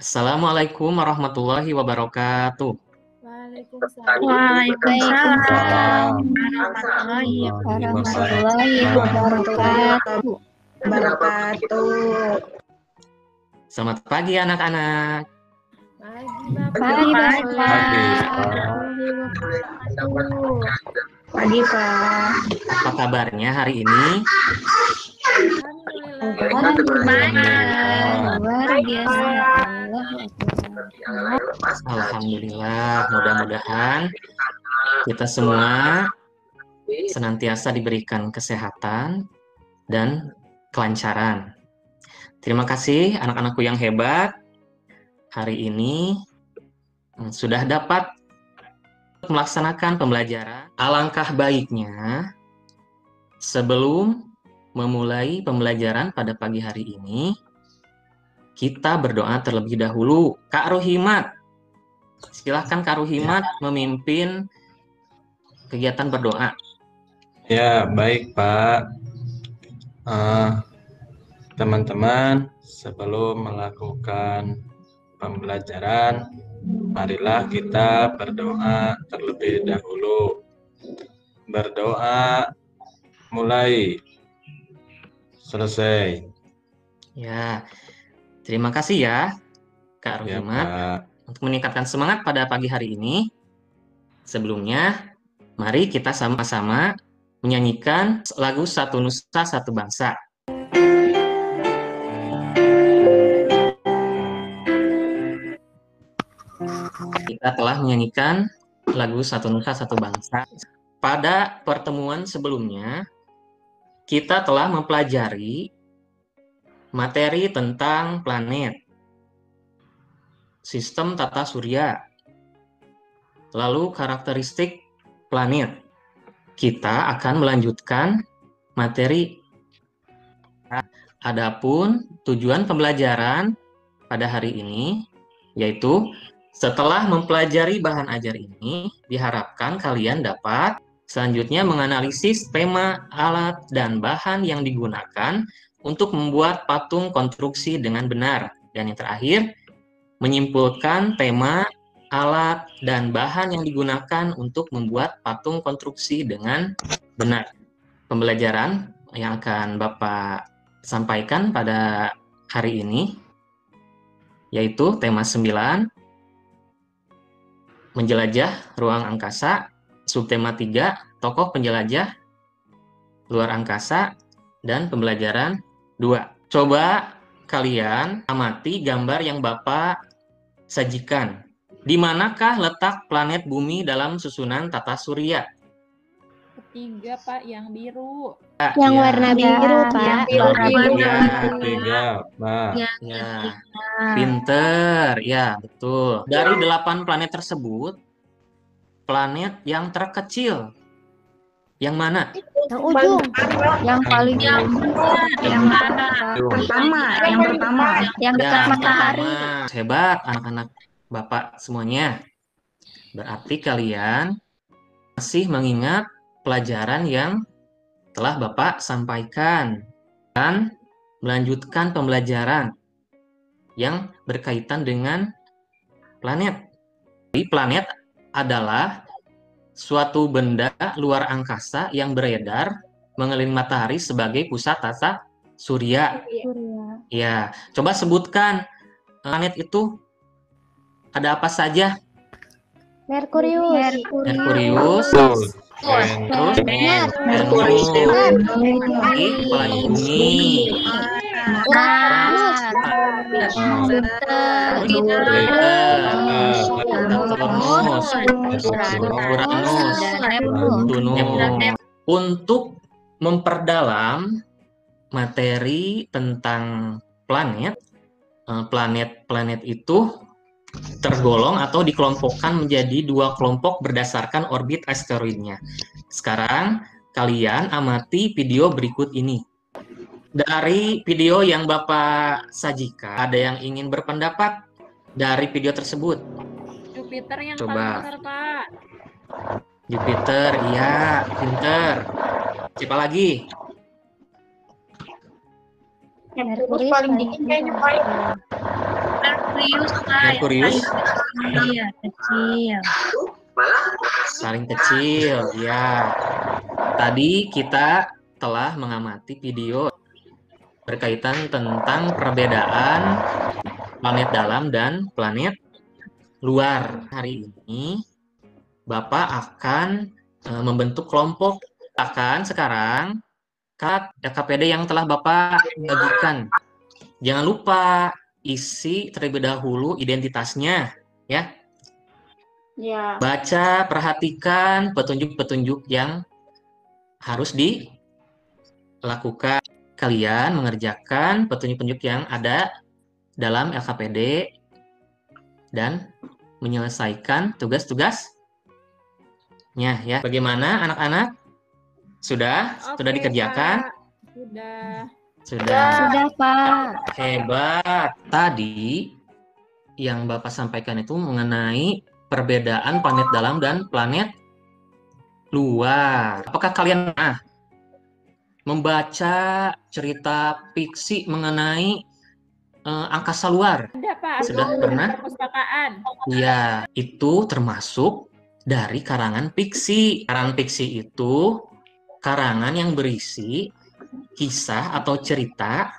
Assalamualaikum warahmatullahi wabarakatuh. Waalaikumsalam. Waalaikumsalam warahmatullahi wabarakatuh. Selamat pagi anak-anak. Pagi, Bapak. Pagi, Pak. Apa kabarnya hari ini? Alhamdulillah. Luar biasa. Alhamdulillah, mudah-mudahan kita semua senantiasa diberikan kesehatan dan kelancaran. Terima kasih anak-anakku yang hebat. Hari ini sudah dapat melaksanakan pembelajaran. Alangkah baiknya sebelum memulai pembelajaran pada pagi hari ini, kita berdoa terlebih dahulu. Kak Rohimat, silahkan Kak Rohimat memimpin kegiatan berdoa. Ya, baik Pak. Teman-teman, sebelum melakukan pembelajaran, marilah kita berdoa terlebih dahulu. Berdoa mulai. Selesai. Ya, terima kasih ya Kak Ya, Rohimat Pak. untuk meningkatkan semangat pada pagi hari ini. Sebelumnya, mari kita sama-sama menyanyikan lagu Satu Nusa Satu Bangsa. Kita telah menyanyikan lagu Satu Nusa Satu Bangsa. Pada pertemuan sebelumnya, kita telah mempelajari materi tentang planet, sistem tata surya, lalu karakteristik planet. Kita akan melanjutkan materi. Adapun tujuan pembelajaran pada hari ini, yaitu setelah mempelajari bahan ajar ini, diharapkan kalian dapat selanjutnya menganalisis tema, alat, dan bahan yang digunakan untuk membuat patung konstruksi dengan benar. Dan yang terakhir, menyimpulkan tema, alat, dan bahan yang digunakan untuk membuat patung konstruksi dengan benar. Pembelajaran yang akan Bapak sampaikan pada hari ini, yaitu tema 9, menjelajah ruang angkasa, subtema 3, tokoh penjelajah luar angkasa, dan pembelajaran 2. Coba kalian amati gambar yang Bapak sajikan. Di manakah letak planet bumi dalam susunan tata surya? Ketiga, Pak, yang biru. Yang warna biru, Pak. Ketiga, Pak. Ya, pinter. Ya, betul. Dari 8 planet tersebut, planet yang terkecil yang mana? Yang ujung. Yang paling Yang pertama. Yang dekat Ya, matahari. pertama. Hebat anak-anak Bapak semuanya. Berarti kalian masih mengingat pelajaran yang telah Bapak sampaikan dan melanjutkan pembelajaran yang berkaitan dengan planet. Jadi planet adalah suatu benda luar angkasa yang beredar mengelilingi matahari sebagai pusat tata surya. Ya, coba sebutkan planet itu ada apa saja? Merkurius. Merkurius, terus Venus, planet bumi, Uranus, Neptunus. Untuk memperdalam materi tentang planet, planet-planet itu tergolong atau dikelompokkan menjadi 2 kelompok berdasarkan orbit asteroidnya. Sekarang kalian amati video berikut ini. Dari video yang Bapak sajikan, ada yang ingin berpendapat dari video tersebut? Jupiter yang Coba. paling besar, Pak. Jupiter, iya, pinter. Siapa lagi? Merkurius paling dingin kayaknya, Pak. Merkurius, Pak. Merkurius Iya, kecil. paling kecil. Ya. Tadi kita telah mengamati video berkaitan tentang perbedaan planet dalam dan planet luar. Hari ini Bapak akan membentuk kelompok. Sekarang LKPD yang telah Bapak bagikan. Jangan lupa isi terlebih dahulu identitasnya, ya. Ya. Baca, perhatikan petunjuk-petunjuk yang harus dilakukan. Kalian mengerjakan petunjuk-petunjuk yang ada dalam LKPD dan menyelesaikan tugas-tugasnya, ya. Bagaimana anak-anak? Sudah dikerjakan? Pak. Sudah. Sudah, Pak. Hebat. Tadi yang Bapak sampaikan itu mengenai perbedaan planet dalam dan planet luar. Apakah kalian membaca cerita fiksi mengenai angkasa luar? Ada, Pak. Sudah Ada pernah? perpustakaan. Ya, itu termasuk dari karangan fiksi. Karangan fiksi itu karangan yang berisi kisah atau cerita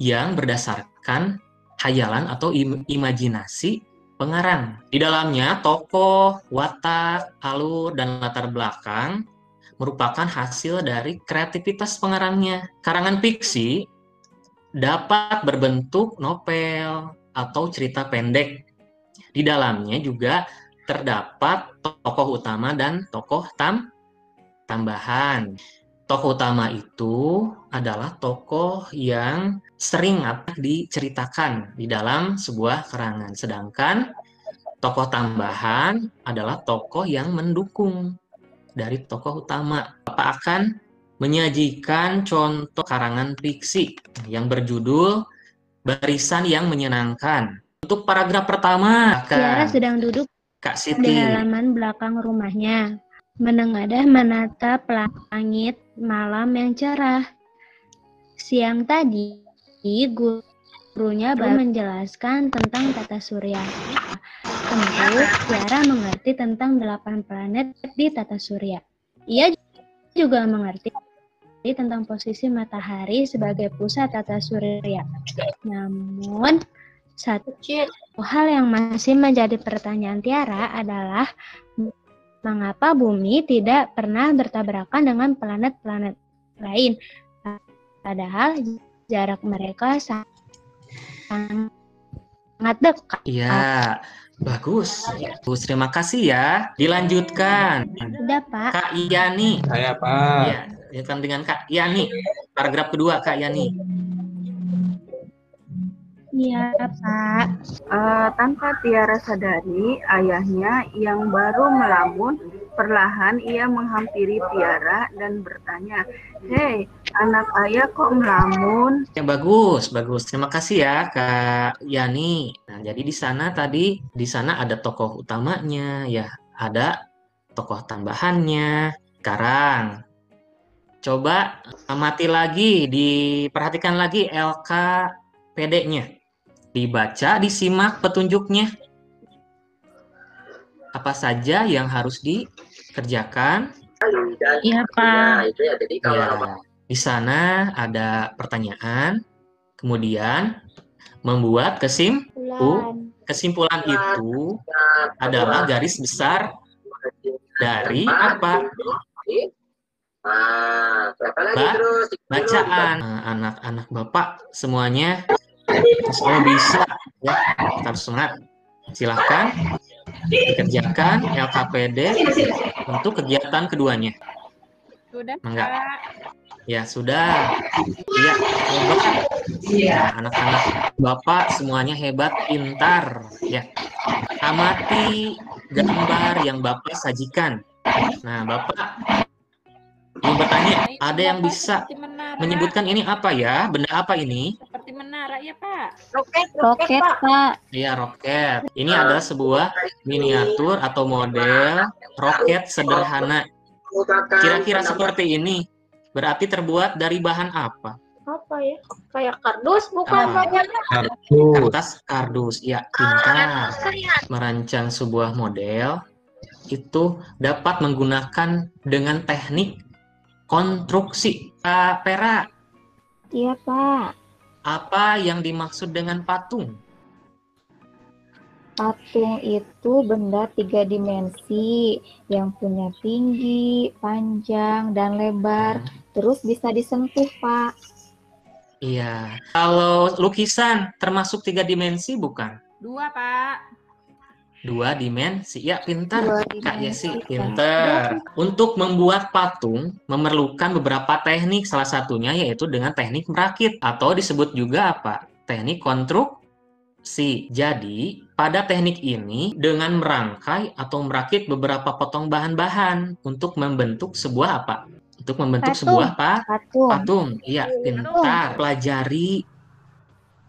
yang berdasarkan hayalan atau imajinasi pengarang. Di dalamnya tokoh, watak, alur, dan latar belakang merupakan hasil dari kreativitas pengarangnya. Karangan fiksi dapat berbentuk novel atau cerita pendek. Di dalamnya juga terdapat tokoh utama dan tokoh tambahan. Tokoh utama itu adalah tokoh yang sering diceritakan di dalam sebuah karangan. Sedangkan tokoh tambahan adalah tokoh yang mendukung dari tokoh utama. Bapak akan menyajikan contoh karangan fiksi yang berjudul Barisan yang Menyenangkan. Untuk paragraf pertama, Tiara sedang duduk Kak di Siti. halaman belakang rumahnya, menengadah menatap langit malam yang cerah. Siang tadi, gurunya baru menjelaskan tentang tata surya. Tentu, Tiara mengerti tentang 8 planet di tata surya. Ia juga mengerti tentang posisi matahari sebagai pusat tata surya. Namun, satu hal yang masih menjadi pertanyaan Tiara adalah mengapa bumi tidak pernah bertabrakan dengan planet-planet lain, padahal jarak mereka sangat dekat. Iya, bagus. Terima kasih ya. Dilanjutkan. Sudah, Pak. Kak Yani. Saya Pak. Iya, lanjutkan dengan Kak Yani. Paragraf kedua, Kak Yani. Iya, Pak. Tanpa Tiara sadari, ayahnya yang baru melamun, perlahan ia menghampiri Tiara dan bertanya, "Hei, anak ayah kok melamun?" Ya, bagus. Terima kasih ya, Kak Yani. Nah, jadi di sana ada tokoh utamanya, ya, ada tokoh tambahannya. Sekarang, coba amati lagi, diperhatikan lagi LKPD-nya. Dibaca, disimak petunjuknya. Apa saja yang harus dikerjakan? Iya, Pak. Ya, di sana ada pertanyaan, kemudian membuat kesimpulan itu adalah garis besar dari apa? Bacaan. Anak-anak Bapak semuanya semua bisa, ya, harus semangat. Silahkan dikerjakan LKPD untuk kegiatan keduanya. Sudah, Enggak. Pak. Ya, sudah. Iya, hebat. Ya, anak-anak Bapak semuanya hebat, pintar. Ya, amati gambar yang Bapak sajikan. Nah, Bapak ingin bertanya, ada yang bisa Seperti menara. menyebutkan ini apa ya? Benda apa ini? Seperti menara, ya, Pak. Roket, Pak. Iya, roket. Ini adalah sebuah miniatur atau model roket sederhana. Kira-kira seperti ini. Berarti terbuat dari bahan apa? Apa ya? Kayak kardus bukan Apa? banyaknya. Kardus. Kertas kardus. Ya, pintar. Merancang sebuah model itu dapat menggunakan dengan teknik konstruksi. Kak Pera, Iya, Pak. apa yang dimaksud dengan patung? Patung itu benda 3 dimensi yang punya tinggi, panjang, dan lebar. Terus bisa disentuh, Pak. Iya. Kalau lukisan termasuk 3 dimensi bukan? 2, Pak. 2 dimensi. Ya, pintar. 2 Kak dimensi, Yesi, Pak. pintar. Untuk membuat patung memerlukan beberapa teknik. Salah satunya yaitu dengan teknik merakit atau disebut juga apa? Teknik konstruksi. Jadi, pada teknik ini dengan merangkai atau merakit beberapa potong bahan-bahan untuk membentuk sebuah apa? Untuk membentuk Patung. sebuah Patung. patung. Iya, pintar. Pelajari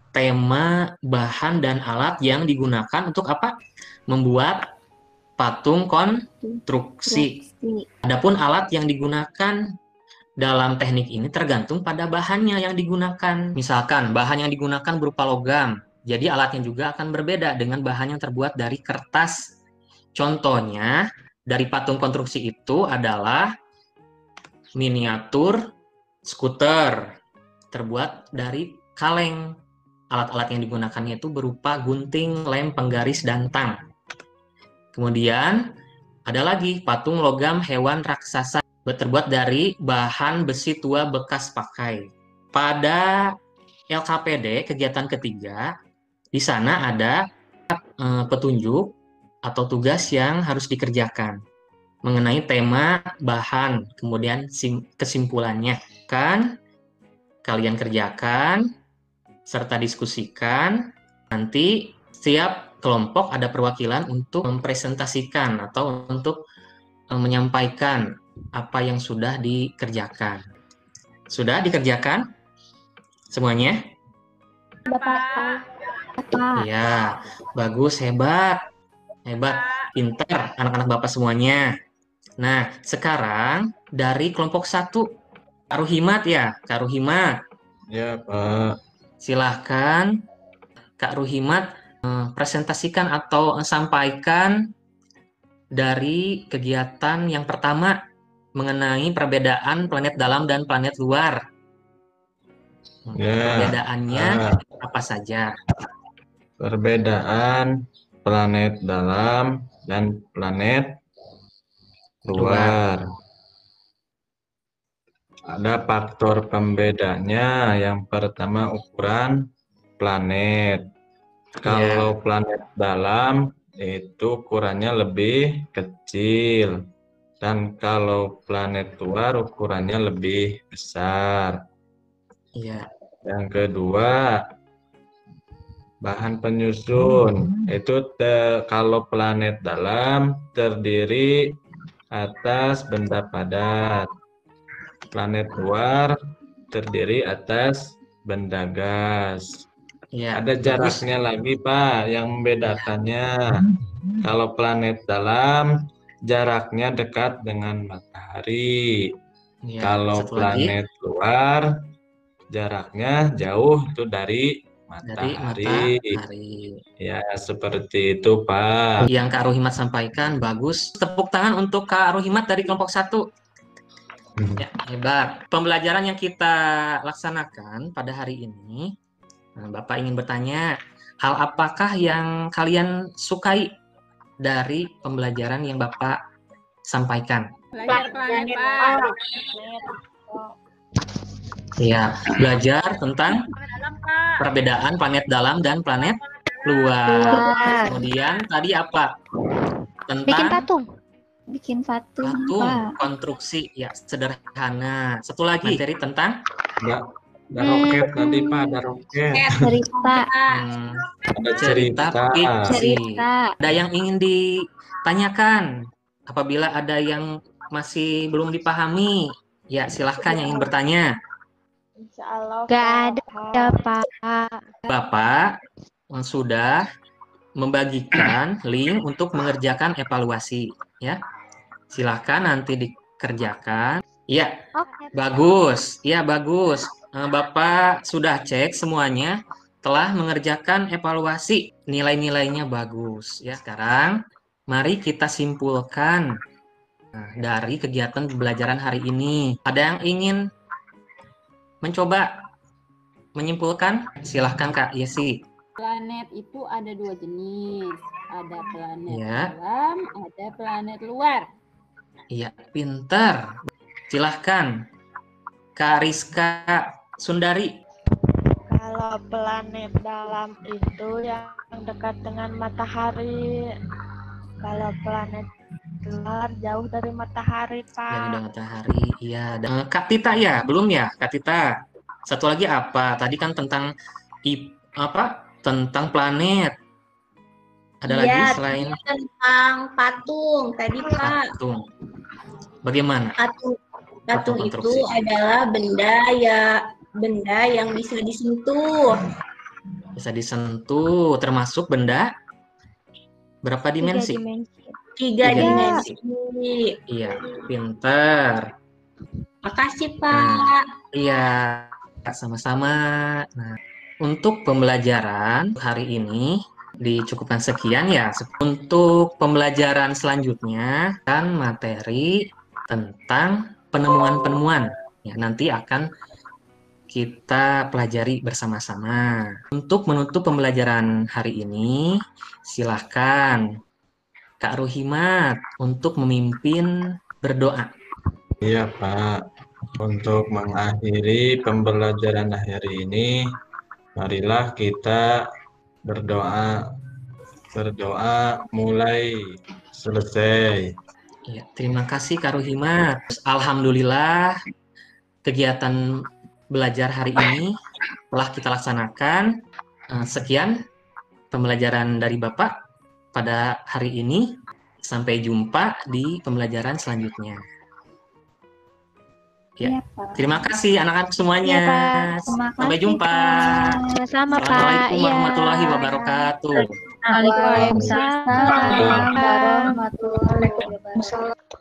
tema, bahan, dan alat yang digunakan untuk apa? Membuat patung konstruksi. Adapun alat yang digunakan dalam teknik ini tergantung pada bahannya yang digunakan. Misalkan bahan yang digunakan berupa logam, jadi alatnya juga akan berbeda dengan bahan yang terbuat dari kertas. Contohnya, dari patung konstruksi itu adalah miniatur skuter terbuat dari kaleng. Alat-alat yang digunakannya itu berupa gunting, lem, penggaris, dan tang. Kemudian ada lagi patung logam hewan raksasa terbuat dari bahan besi tua bekas pakai. Pada LKPD kegiatan ketiga, di sana ada petunjuk atau tugas yang harus dikerjakan mengenai tema, bahan, kemudian kesimpulannya. Kan kalian kerjakan serta diskusikan. Nanti setiap kelompok ada perwakilan untuk mempresentasikan atau untuk menyampaikan apa yang sudah dikerjakan. Sudah dikerjakan semuanya? Pak. Iya, bagus, hebat. Hebat, pintar anak-anak Bapak semuanya. Nah, sekarang dari kelompok 1, Kak Ruhimat ya, Kak Ruhimat. Ya, Pak. Silahkan Kak Ruhimat presentasikan atau sampaikan dari kegiatan yang pertama mengenai perbedaan planet dalam dan planet luar. Ya. Perbedaannya apa saja? Perbedaan planet dalam dan planet luar. Ada faktor pembedanya. Yang pertama ukuran planet. Kalau planet dalam itu ukurannya lebih kecil. Dan kalau planet luar ukurannya lebih besar. Iya. Yang kedua, bahan penyusun. Itu kalau planet dalam terdiri atas benda padat. Planet luar terdiri atas benda gas. Ya, Ada jaraknya lagi, Pak, yang membedakannya. Kalau planet dalam, jaraknya dekat dengan matahari. Ya, Kalau satu lagi. planet luar, jaraknya jauh itu dari matahari. Ya, seperti itu, Pak. Yang Kak Ruhimat sampaikan, bagus. Tepuk tangan untuk Kak Ruhimat dari kelompok 1. Ya, hebat. Pembelajaran yang kita laksanakan pada hari ini, Bapak ingin bertanya, hal apakah yang kalian sukai dari pembelajaran yang Bapak sampaikan? Belajar planet, Pak. Ya, belajar tentang perbedaan planet dalam dan planet luar. Kemudian tadi apa? Tentang Bikin patung. Bikin patung, patung, Pak. konstruksi, ya sederhana. Satu lagi materi tentang Ada roket tadi, Pak, ada roket. Cerita. Ada cerita fiksi. Cerita. Ada yang ingin ditanyakan? Apabila ada yang masih belum dipahami, ya silahkan yang ingin bertanya. Gak ada, Pak. Bapak sudah membagikan link untuk mengerjakan evaluasi, ya. Silahkan nanti dikerjakan. Iya, Oke. bagus. Iya, bagus. Bapak sudah cek semuanya, telah mengerjakan evaluasi, nilai-nilainya bagus. Ya, sekarang mari kita simpulkan dari kegiatan pembelajaran hari ini. Ada yang ingin mencoba menyimpulkan? Silahkan Kak Yesi. Planet itu ada 2 jenis. Ada planet Ya. dalam, ada planet luar. Iya, pintar. Silahkan Kak Rizka Sundari. Kalau planet dalam itu yang dekat dengan matahari. Kalau planet luar jauh dari matahari, Pak. Yang ada matahari, iya. Kak Tita ya, belum ya, Kak Tita. Satu lagi apa? Tadi kan tentang tentang planet. Ada lagi selain tentang patung tadi Pak. patung. Bagaimana? Patung itu konstruksi. adalah benda yang bisa disentuh. Bisa disentuh, termasuk benda berapa dimensi? 3 dimensi. Iya, pintar. Makasih Pak. Iya, sama-sama. Nah, untuk pembelajaran hari ini dicukupkan sekian ya. Untuk pembelajaran selanjutnya kan materi tentang penemuan-penemuan. Ya, nanti akan kita pelajari bersama-sama. Untuk menutup pembelajaran hari ini, silahkan Kak Ruhimat untuk memimpin berdoa. Iya, Pak. Untuk mengakhiri pembelajaran hari ini, marilah kita berdoa mulai selesai. Ya, terima kasih Kak Ruhimat. Alhamdulillah kegiatan belajar hari ini telah kita laksanakan. Sekian pembelajaran dari Bapak pada hari ini. Sampai jumpa di pembelajaran selanjutnya. Ya, Iya, Pak. terima kasih anak-anak semuanya. Iya, Pak. Terima Sampai kasih, jumpa. Pak. Sama Pak. Assalamualaikum Iya. warahmatullahi wabarakatuh. Waalaikumsalam Waalaikumsalam. warahmatullahi wabarakatuh.